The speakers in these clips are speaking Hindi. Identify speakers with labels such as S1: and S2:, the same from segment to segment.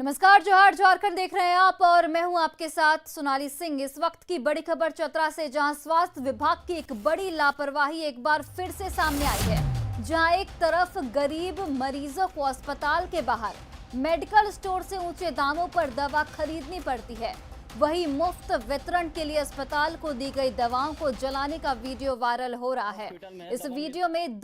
S1: नमस्कार, जोहार झारखंड देख रहे हैं आप और मैं हूं आपके साथ सोनाली सिंह। इस वक्त की बड़ी खबर चतरा से, जहां स्वास्थ्य विभाग की एक बड़ी लापरवाही एक बार फिर से सामने आई है। जहां एक तरफ गरीब मरीजों को अस्पताल के बाहर मेडिकल स्टोर से ऊंचे दामों पर दवा खरीदनी पड़ती है, वहीं मुफ्त वितरण के लिए अस्पताल को दी गई दवाओं को जलाने का वीडियो वायरल हो रहा है। इस वीडियो में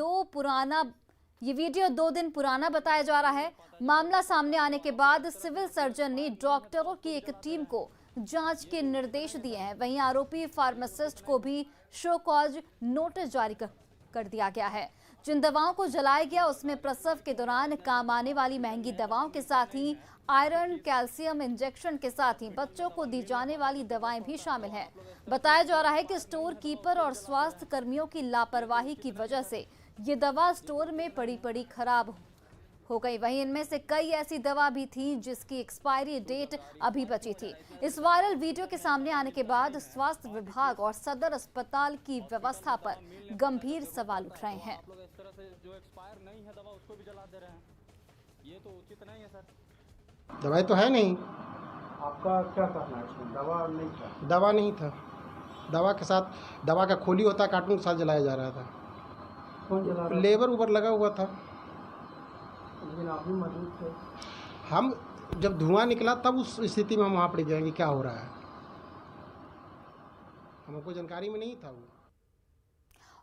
S1: ये वीडियो 2 दिन पुराना बताया जा रहा है। मामला सामने आने के बाद सिविल सर्जन ने डॉक्टरों की एक टीम को जांच के निर्देश दिए हैं। वहीं आरोपी फार्मासिस्ट को भी शो कॉज नोटिस जारी कर दिया गया है। जिन दवाओं को जलाया गया उसमें प्रसव के दौरान काम आने वाली महंगी दवाओं के साथ ही आयरन, कैल्शियम इंजेक्शन के साथ ही बच्चों को दी जाने वाली दवाएं भी शामिल हैं। बताया जा रहा है कि स्टोर कीपर और स्वास्थ्य कर्मियों की लापरवाही की वजह से ये दवा स्टोर में पड़ी खराब हो गई। वहीं इनमें से कई ऐसी दवा भी थी जिसकी एक्सपायरी डेट अभी बची थी। इस वायरल वीडियो के सामने आने के बाद स्वास्थ्य विभाग और सदर अस्पताल की व्यवस्था पर गंभीर सवाल उठ रहे हैं।
S2: इस तरह से जो एक्सपायर नहीं है दवा उसको भी जला दे रहे हैं, ये तो उचित नहीं है सर।
S3: दवाई तो है नहीं।
S4: आपका क्या करना है इसमें? दवा नहीं था।
S3: दवा नहीं था। दवा के साथ दवा का खोली होता है, कार्टून के साथ जलाया जा रहा था।
S4: कौन जला रहा था?
S3: लेबर ऊपर लगा हुआ था।
S4: लेकिन आप भी मौजूद थे।
S3: हम जब धुआं निकला तब उस स्थिति में हम वहाँ पर गए कि क्या हो रहा है, हमको जानकारी में नहीं था वो।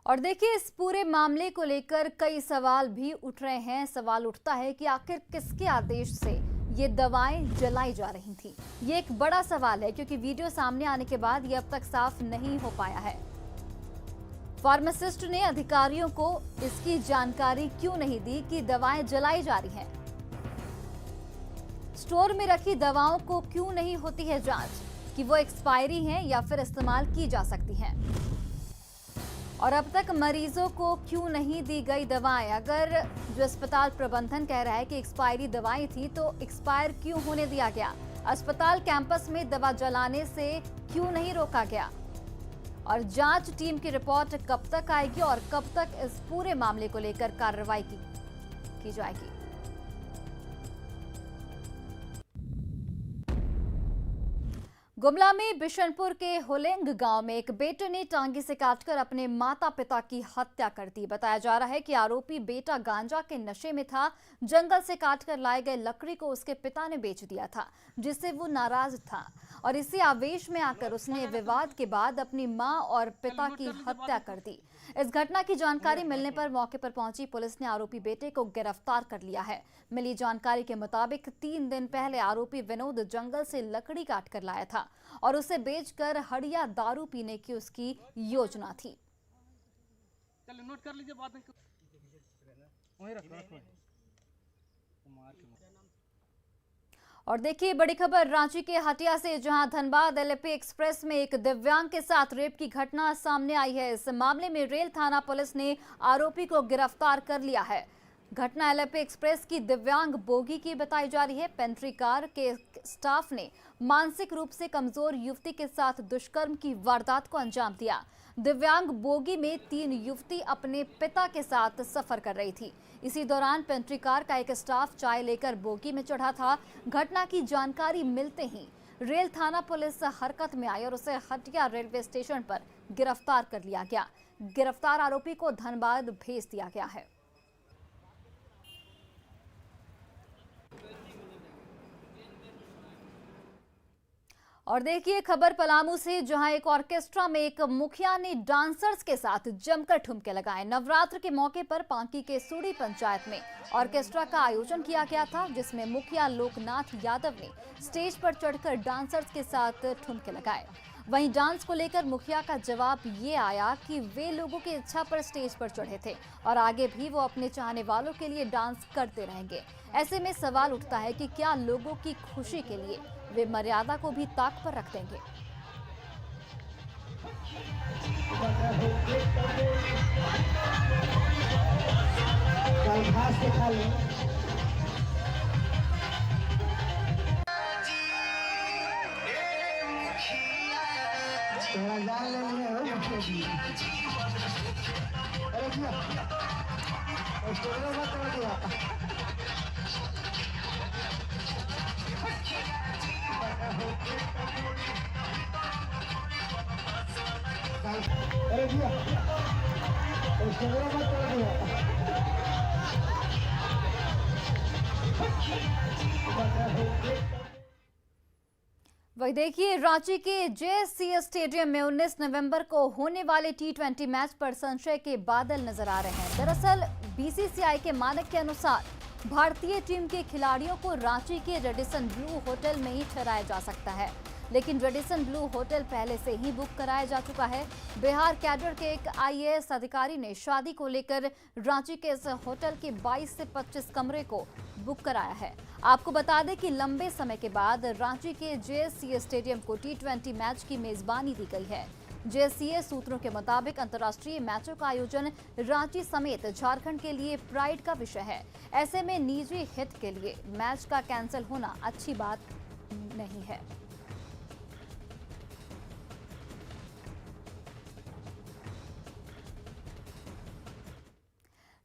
S1: और देखिए, इस पूरे मामले को लेकर कई सवाल भी उठ रहे हैं। सवाल उठता है कि आखिर किसके आदेश से ये दवाएं जलाई जा रही थी। ये एक बड़ा सवाल है क्योंकि वीडियो सामने आने के बाद ये अब तक साफ नहीं हो पाया है। फार्मासिस्ट ने अधिकारियों को इसकी जानकारी क्यों नहीं दी कि दवाएं जलाई जा रही हैं। स्टोर में रखी दवाओं को क्यों नहीं होती है जांच कि वो एक्सपायरी हैं या फिर इस्तेमाल की जा सकती हैं। और अब तक मरीजों को क्यों नहीं दी गई दवाएं। अगर जो अस्पताल प्रबंधन कह रहा है कि एक्सपायरी दवाएं थी तो एक्सपायर क्यों होने दिया गया। अस्पताल कैंपस में दवा जलाने से क्यों नहीं रोका गया। और जांच टीम की रिपोर्ट कब तक आएगी और कब तक इस पूरे मामले को लेकर कार्रवाई की जाएगी। गुमला में बिशनपुर के होलेंग गांव में एक बेटे ने टांगी से काटकर अपने माता पिता की हत्या कर दी। बताया जा रहा है कि आरोपी बेटा गांजा के नशे में था। जंगल से काटकर लाए गए लकड़ी को उसके पिता ने बेच दिया था, जिससे वो नाराज था और इसी आवेश में आकर उसने विवाद के बाद अपनी मां और पिता की हत्या कर दी। इस घटना की जानकारी मिलने पर मौके पर पहुंची पुलिस ने आरोपी बेटे को गिरफ्तार कर लिया है। मिली जानकारी के मुताबिक 3 दिन पहले आरोपी विनोद जंगल से लकड़ी काट कर लाया था और उसे बेचकर हड़िया दारू पीने की उसकी योजना थी।
S2: नोट कर लीजिए बाद में।
S1: और देखिए, बड़ी खबर रांची के हटिया से, जहां धनबाद एलपी एक्सप्रेस में एक दिव्यांग के साथ रेप की घटना सामने आई है। इस मामले में रेल थाना पुलिस ने आरोपी को गिरफ्तार कर लिया है। घटना एलपी एक्सप्रेस की दिव्यांग बोगी की बताई जा रही है। पेंट्री कार के स्टाफ ने मानसिक रूप से कमजोर युवती के साथ दुष्कर्म की वारदात को अंजाम दिया। दिव्यांग बोगी में 3 युवती अपने पिता के साथ सफर कर रही थी। इसी दौरान पेंट्री कार का एक स्टाफ चाय लेकर बोगी में चढ़ा था। घटना की जानकारी मिलते ही रेल थाना पुलिस हरकत में आई और उसे हटिया रेलवे स्टेशन पर गिरफ्तार कर लिया गया। गिरफ्तार आरोपी को धनबाद भेज दिया गया है। और देखिए, खबर पलामू से, जहां एक ऑर्केस्ट्रा में एक मुखिया ने डांसर्स के साथ जमकर ठुमके लगाए। नवरात्र के मौके पर पांकी के सूड़ी पंचायत में ऑर्केस्ट्रा का आयोजन किया गया था, जिसमें मुखिया लोकनाथ यादव ने स्टेज पर चढ़कर डांसर्स के साथ ठुमके लगाए। वहीं डांस को लेकर मुखिया का जवाब ये आया कि वे लोगों की इच्छा पर स्टेज पर चढ़े थे और आगे भी वो अपने चाहने वालों के लिए डांस करते रहेंगे। ऐसे में सवाल उठता है कि क्या लोगों की खुशी के लिए वे मर्यादा को भी ताक पर रख देंगे। वही देखिए, रांची के जेएससीए स्टेडियम में 19 नवंबर को होने वाले T20 मैच पर संशय के बादल नजर आ रहे हैं। दरअसल बीसीसीआई के मानक के अनुसार भारतीय टीम के खिलाड़ियों को रांची के रेडिसन ब्लू होटल में ही ठहराया जा सकता है, लेकिन रेडिसन ब्लू होटल पहले से ही बुक कराया जा चुका है। बिहार कैडर के एक आईएएस अधिकारी ने शादी को लेकर रांची के इस होटल के 22 से 25 कमरे को बुक कराया है। आपको बता दें कि लंबे समय के बाद रांची के जेएससीए स्टेडियम को T20 मैच की मेजबानी दी गई है। जेएससीए सूत्रों के मुताबिक अंतर्राष्ट्रीय मैचों का आयोजन रांची समेत झारखंड के लिए प्राइड का विषय है। ऐसे में निजी हित के लिए मैच का कैंसिल होना अच्छी बात नहीं है।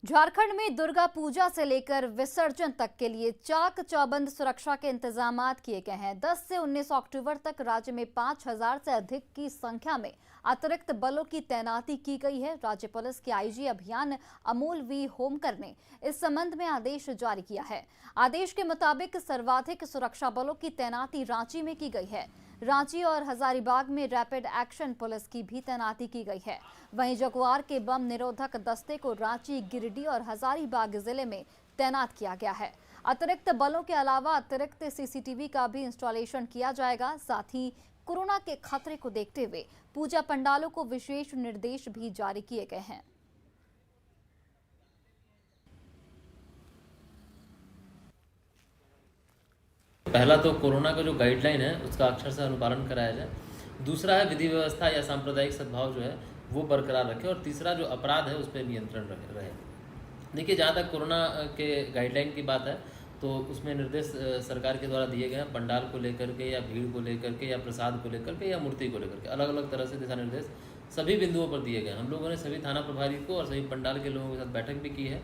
S1: झारखंड में दुर्गा पूजा से लेकर विसर्जन तक के लिए चाक चौबंद सुरक्षा के इंतजामात किए गए हैं। 10 से 19 अक्टूबर तक राज्य में 5000 से अधिक की संख्या में अतिरिक्त बलों की तैनाती की गई है। राज्य पुलिस के आईजी अभियान अमोल वी होमकर ने इस संबंध में आदेश जारी किया है। आदेश के मुताबिक सर्वाधिक सुरक्षा बलों की तैनाती रांची में की गई है। रांची और हजारीबाग में रैपिड एक्शन पुलिस की भी तैनाती की गई है। वहीं जगुआर के बम निरोधक दस्ते को रांची, गिरिडीह और हजारीबाग जिले में तैनात किया गया है। अतिरिक्त बलों के अलावा अतिरिक्त सीसीटीवी का भी इंस्टॉलेशन किया जाएगा। साथ ही कोरोना के खतरे को देखते हुए पूजा पंडालों को विशेष निर्देश भी जारी किए गए हैं।
S5: पहला तो कोरोना का जो गाइडलाइन है उसका अक्षर से अनुपालन कराया जाए। दूसरा है विधि व्यवस्था या सांप्रदायिक सद्भाव जो है वो बरकरार रखे। और तीसरा जो अपराध है उस पर नियंत्रण रहे। देखिए, जहाँ तक कोरोना के गाइडलाइन की बात है तो उसमें निर्देश सरकार के द्वारा दिए गए हैं। पंडाल को लेकर के या भीड़ को लेकर के या प्रसाद को लेकर के या मूर्ति को लेकर के अलग अलग तरह से दिशा निर्देश सभी बिंदुओं पर दिए गए। हम लोगों ने सभी थाना प्रभारी को और सभी पंडाल के लोगों के साथ बैठक भी की है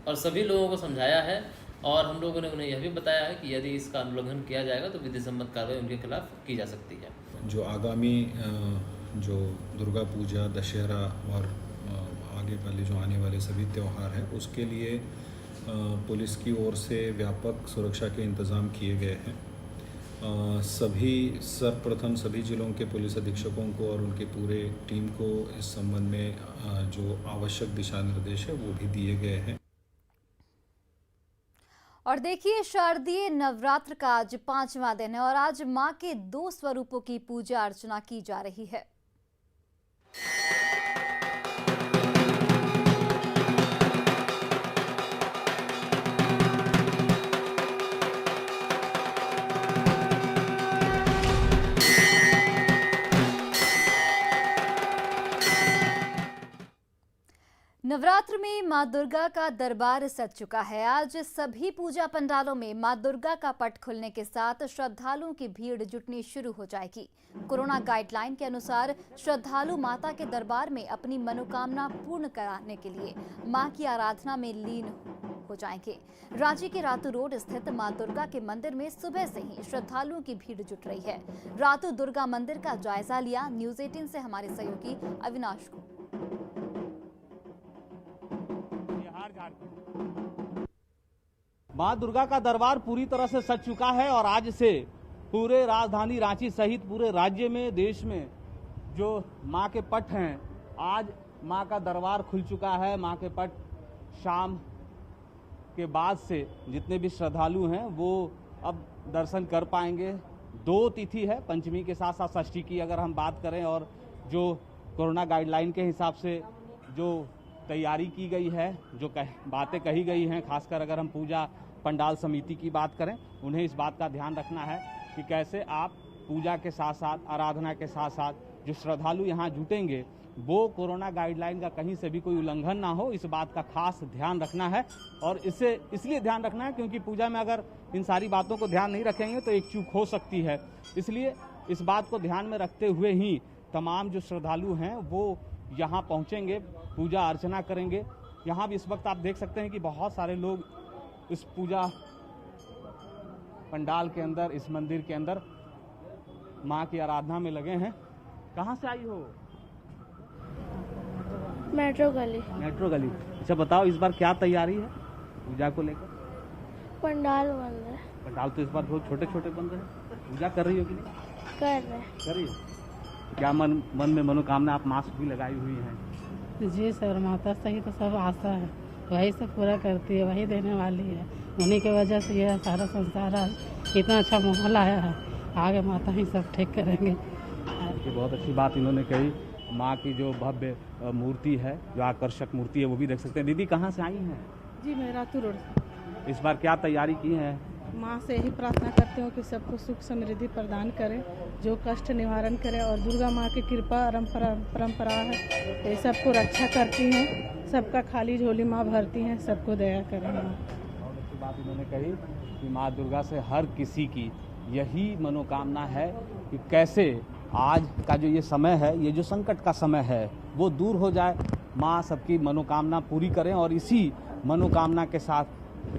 S5: और सभी लोगों को समझाया है। और हम लोगों ने उन्हें यह भी बताया है कि यदि इसका उल्लंघन किया जाएगा तो विधि सम्मत कार्रवाई उनके खिलाफ की जा सकती है।
S6: जो आगामी जो दुर्गा पूजा, दशहरा और आगे वाले जो आने वाले सभी त्यौहार हैं उसके लिए पुलिस की ओर से व्यापक सुरक्षा के इंतज़ाम किए गए हैं। सर्वप्रथम सभी जिलों के पुलिस अधीक्षकों को और उनके पूरे टीम को इस संबंध में जो आवश्यक दिशा निर्देश है वो भी दिए गए हैं।
S1: और देखिए, शारदीय नवरात्र का आज 5वां दिन है और आज मां के 2 स्वरूपों की पूजा अर्चना की जा रही है। नवरात्र में मां दुर्गा का दरबार सज चुका है। आज सभी पूजा पंडालों में मां दुर्गा का पट खुलने के साथ श्रद्धालुओं की भीड़ जुटनी शुरू हो जाएगी। कोरोना गाइडलाइन के अनुसार श्रद्धालु माता के दरबार में अपनी मनोकामना पूर्ण कराने के लिए मां की आराधना में लीन हो जाएंगे। रांची के रातू रोड स्थित मां दुर्गा के मंदिर में सुबह से ही श्रद्धालुओं की भीड़ जुट रही है। रातू दुर्गा मंदिर का जायजा लिया न्यूज़ 18 से हमारे सहयोगी अविनाश को।
S7: मां दुर्गा का दरबार पूरी तरह से सज चुका है और आज से पूरे राजधानी रांची सहित पूरे राज्य में, देश में जो मां के पट हैं, आज मां का दरबार खुल चुका है। मां के पट शाम के बाद से जितने भी श्रद्धालु हैं वो अब दर्शन कर पाएंगे। 2 तिथि है, पंचमी के साथ साथ षष्ठी की अगर हम बात करें, और जो कोरोना गाइडलाइन के हिसाब से जो तैयारी की गई है, जो बातें कही गई हैं, खासकर अगर हम पूजा पंडाल समिति की बात करें, उन्हें इस बात का ध्यान रखना है कि कैसे आप पूजा के साथ साथ, आराधना के साथ साथ जो श्रद्धालु यहाँ जुटेंगे वो कोरोना गाइडलाइन का कहीं से भी कोई उल्लंघन ना हो, इस बात का खास ध्यान रखना है। और इसे इसलिए ध्यान रखना है क्योंकि पूजा में अगर इन सारी बातों को ध्यान नहीं रखेंगे तो एक चूक हो सकती है। इसलिए इस बात को ध्यान में रखते हुए ही तमाम जो श्रद्धालु हैं वो यहाँ पहुँचेंगे, पूजा अर्चना करेंगे। यहाँ भी इस वक्त आप देख सकते हैं कि बहुत सारे लोग इस पूजा पंडाल के अंदर, इस मंदिर के अंदर माँ की आराधना में लगे हैं। कहाँ से आई हो?
S8: मेट्रो गली।
S7: मेट्रो गली। अच्छा बताओ, इस बार क्या तैयारी है पूजा को लेकर?
S8: पंडाल बन रहा है।
S7: पंडाल तो इस बार बहुत छोटे छोटे बन रहे हैं। पूजा कर रही हो कि नहीं?
S8: कर रहे।
S7: कर रही हो। क्या मन में मनोकामना? आप मास्क भी लगाई हुई हैं।
S9: जी सर, माता से ही तो सब आशा है, वही सब पूरा करती है, वही देने वाली है। उन्हीं की वजह से यह सारा संसार आज इतना अच्छा माहौल आया है। आगे माता ही सब ठीक करेंगे।
S7: ये बहुत अच्छी बात इन्होंने कही। माँ की जो भव्य मूर्ति है, जो आकर्षक मूर्ति है, वो भी देख सकते हैं। दीदी कहाँ से आई हैं?
S9: जी मैं रातू रोड से।
S7: इस बार क्या तैयारी की है?
S9: माँ से यही प्रार्थना करती हूँ कि सबको सुख समृद्धि प्रदान करे, जो कष्ट निवारण करे, और दुर्गा माँ की कृपा परंपरा है, ये सबको रक्षा करती हैं, सबका खाली झोली माँ भरती हैं, सबको दया करें।
S7: बहुत अच्छी बात इन्होंने कही कि माँ दुर्गा से हर किसी की यही मनोकामना है कि कैसे आज का जो ये समय है, ये जो संकट का समय है, वो दूर हो जाए। माँ सबकी मनोकामना पूरी करें और इसी मनोकामना के साथ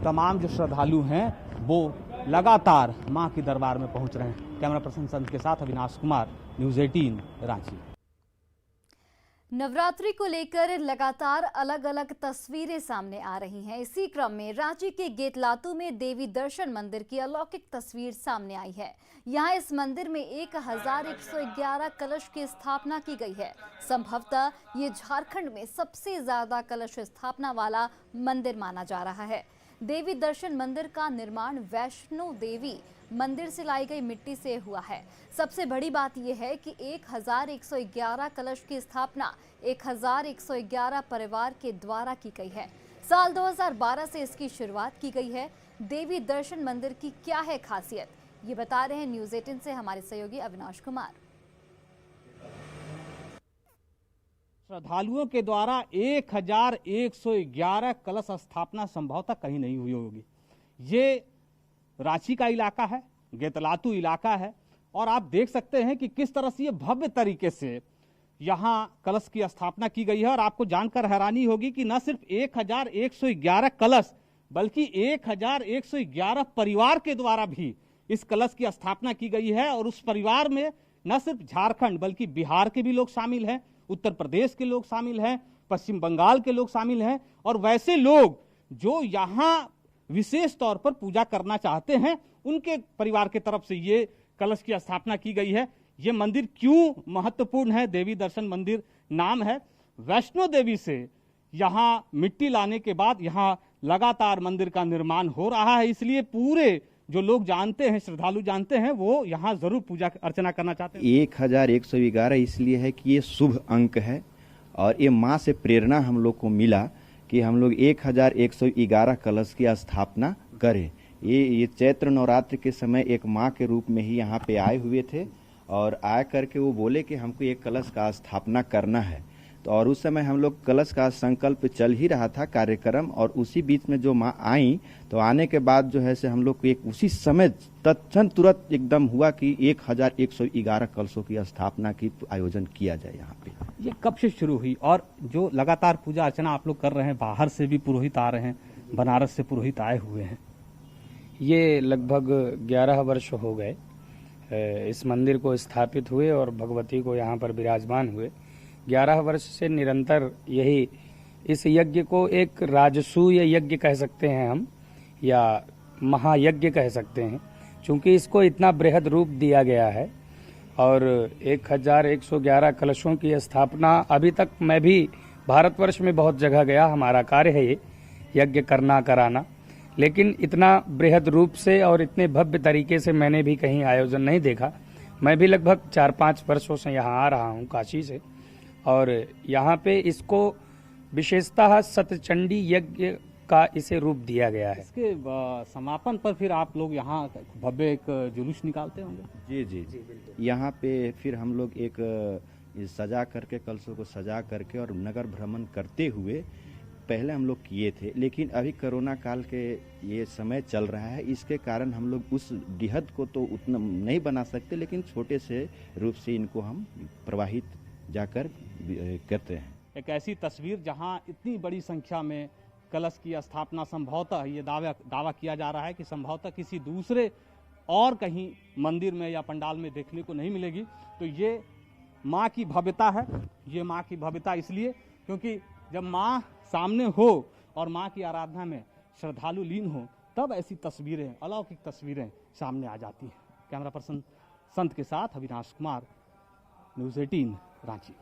S7: तमाम जो श्रद्धालु हैं वो लगातार मां के दरबार में पहुंच रहे हैं। कैमरा पर्सन संत के साथ अविनाश कुमार, न्यूज़ 18 रांची।
S1: नवरात्रि को लेकर लगातार अलग अलग तस्वीरें सामने आ रही हैं। इसी क्रम में रांची के गेतलातू में देवी दर्शन मंदिर की अलौकिक तस्वीर सामने आई है। यहाँ इस मंदिर में 1111 कलश की स्थापना की गई है। संभवतः ये झारखंड में सबसे ज्यादा कलश स्थापना वाला मंदिर माना जा रहा है। देवी दर्शन मंदिर का निर्माण वैष्णो देवी मंदिर से लाई गई मिट्टी से हुआ है। सबसे बड़ी बात यह है कि 1111 कलश की स्थापना 1111 परिवार के द्वारा की गई है। साल 2012 से इसकी शुरुआत की गई है। देवी दर्शन मंदिर की क्या है खासियत, ये बता रहे हैं न्यूज़ 18 से हमारे सहयोगी अविनाश कुमार।
S7: श्रद्धालुओं के द्वारा 1111 कलश स्थापना संभवतः कहीं नहीं हुई होगी। ये रांची का इलाका है, गेतलातू इलाका है, और आप देख सकते हैं कि किस तरह से ये भव्य तरीके से यहाँ कलश की स्थापना की गई है। और आपको जानकर हैरानी होगी कि न सिर्फ 1111 कलश, बल्कि 1111 परिवार के द्वारा भी इस कलश की स्थापना की गई है। और उस परिवार में न सिर्फ झारखंड बल्कि बिहार के भी लोग शामिल हैं, उत्तर प्रदेश के लोग शामिल हैं, पश्चिम बंगाल के लोग शामिल हैं, और वैसे लोग जो यहाँ विशेष तौर पर पूजा करना चाहते हैं, उनके परिवार की तरफ से ये कलश की स्थापना की गई है। ये मंदिर क्यों महत्वपूर्ण है? देवी दर्शन मंदिर नाम है। वैष्णो देवी से यहाँ मिट्टी लाने के बाद यहाँ लगातार मंदिर का निर्माण हो रहा है, इसलिए पूरे जो लोग जानते हैं, श्रद्धालु जानते हैं, वो यहाँ जरूर पूजा अर्चना करना चाहते हैं।
S10: 1111 इसलिए है कि ये शुभ अंक है, और ये माँ से प्रेरणा हम लोग को मिला कि हम लोग 1111 कलश की स्थापना करें। ये चैत्र नवरात्र के समय एक माँ के रूप में ही यहाँ पे आए हुए थे, और आ करके वो बोले कि हमको एक कलश का स्थापना करना है। तो और उस समय हम लोग कलश का संकल्प चल ही रहा था कार्यक्रम, और उसी बीच में जो माँ आई, तो आने के बाद जो है से हम लोग को एक उसी समय तत्क्षण तुरंत एकदम हुआ कि 1111 कलशों की स्थापना की आयोजन किया जाए यहाँ पे।
S7: ये कब से शुरू हुई, और जो लगातार पूजा अर्चना आप लोग कर रहे हैं, बाहर से भी पुरोहित आ रहे हैं, बनारस से पुरोहित आए हुए हैं?
S11: ये लगभग 11 वर्ष हो गए इस मंदिर को स्थापित हुए और भगवती को यहाँ पर विराजमान हुए। 11 वर्ष से निरंतर यही इस यज्ञ को एक राजसूय यज्ञ कह सकते हैं हम, या महायज्ञ कह सकते हैं, क्योंकि इसको इतना बृहद रूप दिया गया है। और 1111 कलशों की स्थापना अभी तक मैं भी भारतवर्ष में बहुत जगह गया, हमारा कार्य है ये यज्ञ करना कराना, लेकिन इतना बृहद रूप से और इतने भव्य तरीके से मैंने भी कहीं आयोजन नहीं देखा। मैं भी लगभग 4-5 वर्षों से यहाँ आ रहा हूँ काशी से, और यहाँ पे इसको विशेषतः सतचंडी यज्ञ का इसे रूप दिया गया है।
S7: इसके समापन पर फिर आप लोग यहाँ भव्य एक जुलूस निकालते होंगे?
S10: जी जी जी, यहाँ पे फिर हम लोग एक सजा करके, कलशों को सजा करके और नगर भ्रमण करते हुए पहले हम लोग किए थे, लेकिन अभी कोरोना काल के ये समय चल रहा है, इसके कारण हम लोग उस बृहद को तो उतना नहीं बना सकते, लेकिन छोटे से रूप से इनको हम प्रवाहित जाकर करते हैं।
S7: एक ऐसी तस्वीर जहां इतनी बड़ी संख्या में कलश की स्थापना संभवतः ये दावा किया जा रहा है कि संभवतः किसी दूसरे और कहीं मंदिर में या पंडाल में देखने को नहीं मिलेगी। तो ये माँ की भव्यता है। ये माँ की भव्यता इसलिए क्योंकि जब माँ सामने हो और माँ की आराधना में श्रद्धालु लीन हो तब ऐसी तस्वीरें, अलौकिक तस्वीरें सामने आ जाती हैं। कैमरा पर्सन संत के साथ अविनाश कुमार, न्यूज़ 18 रांची।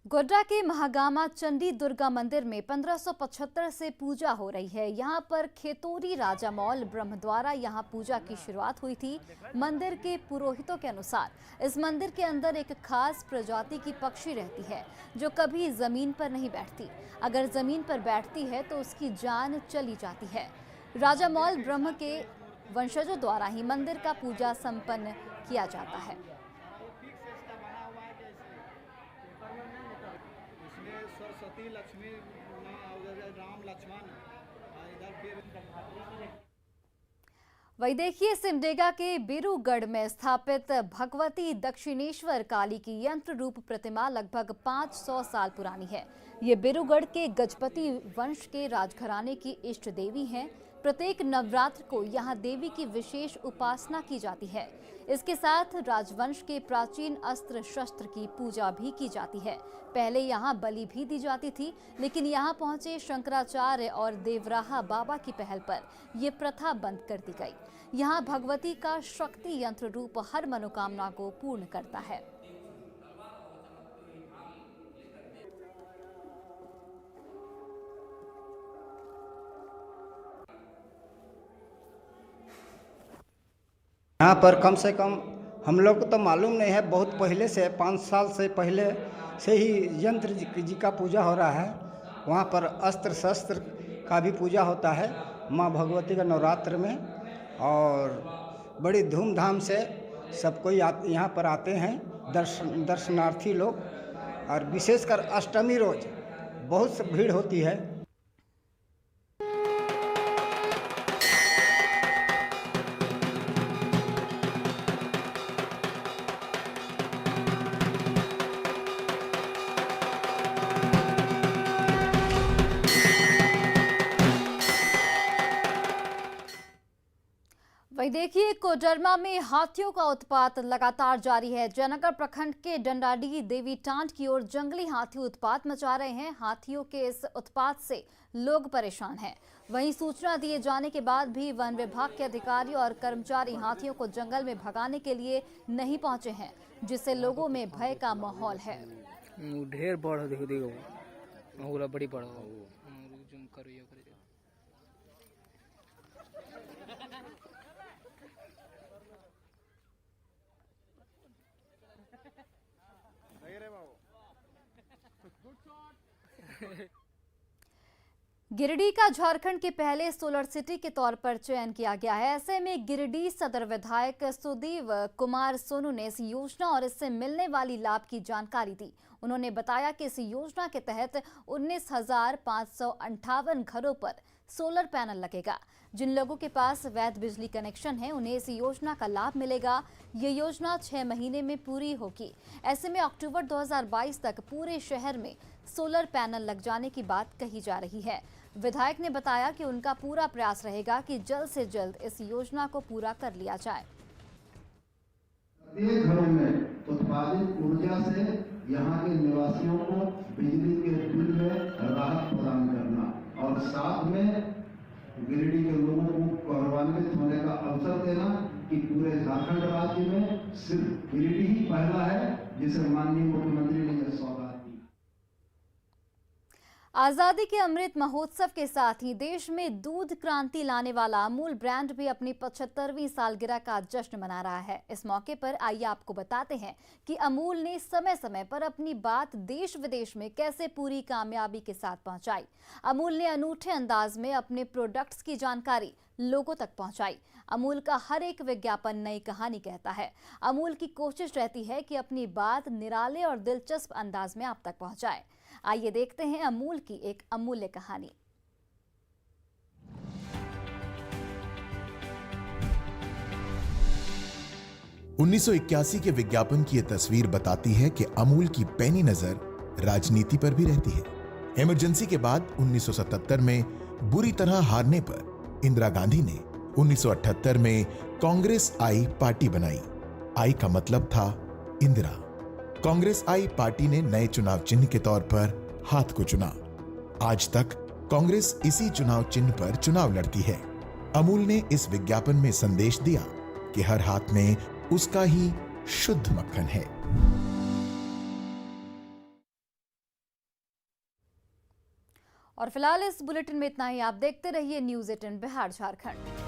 S1: गोड्डा के महागामा चंडी दुर्गा मंदिर में 1575 से पूजा हो रही है। यहाँ पर खेतोरी राजा मौल ब्रह्म द्वारा यहाँ पूजा की शुरुआत हुई थी। मंदिर के पुरोहितों के अनुसार इस मंदिर के अंदर एक खास प्रजाति की पक्षी रहती है जो कभी जमीन पर नहीं बैठती। अगर जमीन पर बैठती है तो उसकी जान चली जाती है। राजा मौल ब्रह्म के वंशजों द्वारा ही मंदिर का पूजा संपन्न किया जाता है।
S4: सरस्वती, लक्ष्मी, राम, लक्ष्मण,
S1: वही देखिए सिमडेगा के बीरूगढ़ में स्थापित भगवती दक्षिणेश्वर काली की यंत्र रूप प्रतिमा लगभग 500 साल पुरानी है। ये बीरूगढ़ के गजपति वंश के राजघराने की इष्ट देवी हैं। प्रत्येक नवरात्र को यहाँ देवी की विशेष उपासना की जाती है। इसके साथ राजवंश के प्राचीन अस्त्र शस्त्र की पूजा भी की जाती है। पहले यहाँ बलि भी दी जाती थी, लेकिन यहाँ पहुंचे शंकराचार्य और देवराहा बाबा की पहल पर ये प्रथा बंद कर दी गई। यहाँ भगवती का शक्ति यंत्र रूप हर मनोकामना को पूर्ण करता है।
S4: यहाँ पर कम से कम हम लोग को तो मालूम नहीं है, बहुत पहले से 5 साल से पहले से ही यंत्र जी का पूजा हो रहा है। वहाँ पर अस्त्र शस्त्र का भी पूजा होता है माँ भगवती का नवरात्र में, और बड़ी धूमधाम से सब कोई यहाँ पर आते हैं दर्शनार्थी लोग, और विशेषकर अष्टमी रोज बहुत भीड़ होती है।
S1: वही देखिए कोडरमा में हाथियों का उत्पात लगातार जारी है। जयनगर प्रखंड के डंडाडी देवी टांड की ओर जंगली हाथी उत्पात मचा रहे हैं। हाथियों के इस उत्पात से लोग परेशान हैं। वहीं सूचना दिए जाने के बाद भी वन विभाग के अधिकारी और कर्मचारी हाथियों को जंगल में भगाने के लिए नहीं पहुंचे हैं, जिससे लोगों में भय का माहौल है।
S12: ढेर बड़ देखो बड़ी बड़ा
S1: गिरिडीह का झारखंड के पहले सोलर सिटी के तौर पर चयन किया गया है। ऐसे में गिरिडीह सदर विधायक सुदीव कुमार सोनू ने इस योजना और इससे मिलने वाली लाभ की जानकारी दी। उन्होंने बताया कि इस योजना के तहत 19,558 घरों पर सोलर पैनल लगेगा। जिन लोगों के पास वैध बिजली कनेक्शन है उन्हें इस योजना का लाभ मिलेगा। ये योजना 6 महीने में पूरी होगी। ऐसे में अक्टूबर 2022 तक पूरे शहर में सोलर पैनल लग जाने की बात कही जा रही है। विधायक ने बताया कि उनका पूरा प्रयास रहेगा कि जल्द से जल्द इस योजना को पूरा कर लिया जाए।
S13: प्रत्येक घरों में उत्पादित ऊर्जा से यहाँ के निवासियों को बिजली के बिल में राहत प्रदान करना और साथ में गिरिडीह के लोगों को गौरवान्वित होने का अवसर देना कि पूरे झारखंड राज्य में सिर्फ गिरिडीह ही पहला है जिसे माननीय मुख्यमंत्री ने यह सौगात दी।
S1: आजादी के अमृत महोत्सव के साथ ही देश में दूध क्रांति लाने वाला अमूल ब्रांड भी अपनी 75वीं सालगिरह का जश्न मना रहा है। इस मौके पर आइए आपको बताते हैं कि अमूल ने समय समय पर अपनी बात देश विदेश में कैसे पूरी कामयाबी के साथ पहुंचाई। अमूल ने अनूठे अंदाज में अपने प्रोडक्ट्स की जानकारी लोगों तक पहुंचाई। अमूल का हर एक विज्ञापन नई कहानी कहता है। अमूल की कोशिश रहती है कि अपनी बात निराले और दिलचस्प अंदाज में आप तक पहुंचाए। आइए देखते हैं अमूल की एक अमूल्य कहानी।
S14: 1981 के विज्ञापन की यह तस्वीर बताती है कि अमूल की पैनी नजर राजनीति पर भी रहती है। इमरजेंसी के बाद 1977 में बुरी तरह हारने पर इंदिरा गांधी ने 1978 में कांग्रेस आई पार्टी बनाई। आई का मतलब था इंदिरा। कांग्रेस आई पार्टी ने नए चुनाव चिन्ह के तौर पर हाथ को चुना। आज तक कांग्रेस इसी चुनाव चिन्ह पर चुनाव लड़ती है। अमूल ने इस विज्ञापन में संदेश दिया कि हर हाथ में उसका ही शुद्ध मक्खन है।
S1: और फिलहाल इस बुलेटिन में इतना ही। आप देखते रहिए न्यूज़ 18 बिहार झारखंड।